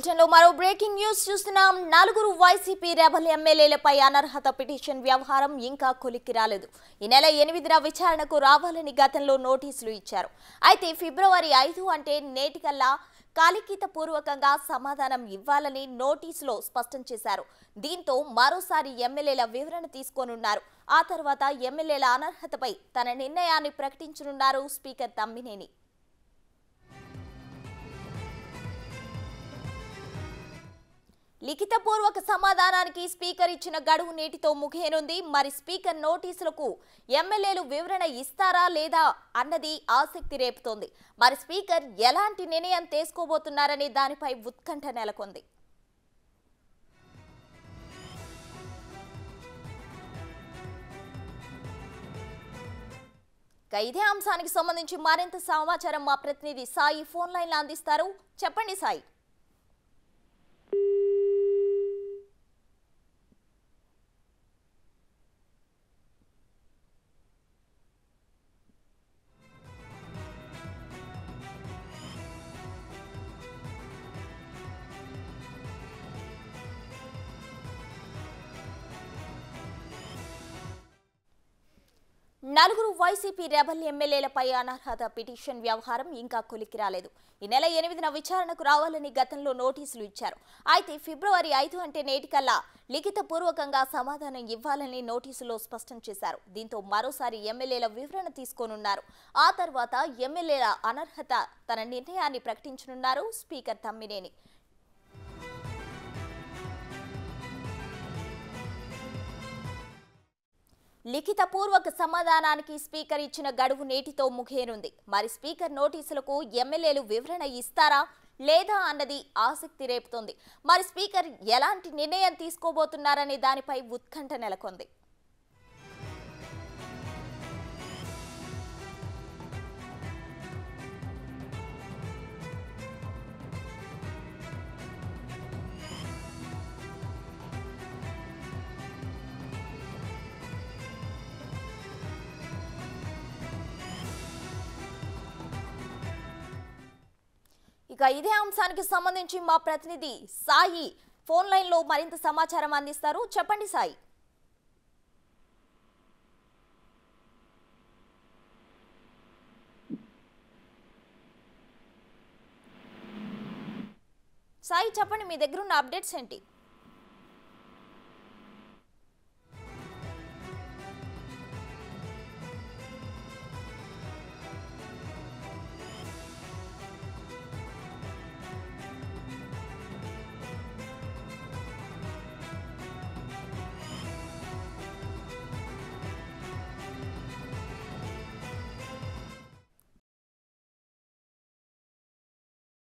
బులెటిన్లో మరో breaking news చూస్తున్నాం. నలుగురు వైసీపీ రెబల్ ఎమ్మెల్యేలపై అనర్హత పిటిషన్ వ్యవహారం ఇంకా కొలిక్కి రాలేదు. ఈ నెల 8న విచారణకు రావాలని గతంలో నోటీసులు ఇచ్చారు. అయితే ఫిబ్రవరి 5 అంటే నేటికల్లా కాలికీత పూర్వకంగా సమాధానం ఇవ్వాలని నోటీసులో స్పష్టం చేశారు. దీంతో మరోసారి ఎమ్మెల్యేల వివరణ తీసుకోనున్నారు. ఆ తర్వాత ఎమ్మెల్యేల అనర్హతపై తన నిర్ణయాన్ని ప్రకటించనున్నారు స్పీకర్ తమ్మినేని. లిఖితపూర్వక సమాధానానికి స్పీకర్ ఇచ్చిన గడువు నేటితో ముగియనుంది. మరి స్పీకర్ నోటీసులకు ఎమ్మెల్యేలు వివరణ ఇస్తారా లేదా అన్నది ఆసక్తి రేపుతోంది. మరి స్పీకర్ ఎలాంటి నిర్ణయం తీసుకోబోతున్నారనే దానిపై ఉత్కంఠ నెలకొంది. ఇదే అంశానికి సంబంధించి మరింత సమాచారం మా ప్రతినిధి సాయి ఫోన్ లైన్లో అందిస్తారు. చెప్పండి సాయి. నలుగురు వైసీపీ రెబల్ ఎమ్మెల్యేలపై అనర్హత పిటిషన్ వ్యవహారం ఇంకా కొలిక్కి రాలేదు. ఈ నెల 8న విచారణకు రావాలని గతంలో నోటీసులు ఇచ్చారు. అయితే ఫిబ్రవరి 5 అంటే నేటికల్లా లిఖితపూర్వకంగా సమాధానం ఇవ్వాలని నోటీసులో స్పష్టం చేశారు. దీంతో మరోసారి ఎమ్మెల్యేల వివరణ తీసుకోనున్నారు. ఆ తర్వాత ఎమ్మెల్యేల అనర్హత తన నిర్ణయాన్ని ప్రకటించనున్నారు స్పీకర్ తమ్మినేని. లిఖితపూర్వక సమాధానానికి స్పీకర్ ఇచ్చిన గడువు నేటితో ముగియనుంది. మరి స్పీకర్ నోటీసులకు ఎమ్మెల్యేలు వివరణ ఇస్తారా లేదా అన్నది ఆసక్తి రేపుతోంది. మరి స్పీకర్ ఎలాంటి నిర్ణయం తీసుకోబోతున్నారనే దానిపై ఉత్కంఠ నెలకొంది. ఇదే అంశానికి సంబంధించి మా ప్రతినిధి సాయి ఫోన్ లైన్లో మరింత సమాచారం అందిస్తారు. చెప్పండి సాయి. సాయి చెప్పండి, మీ దగ్గర ఉన్న అప్డేట్స్ ఏంటి?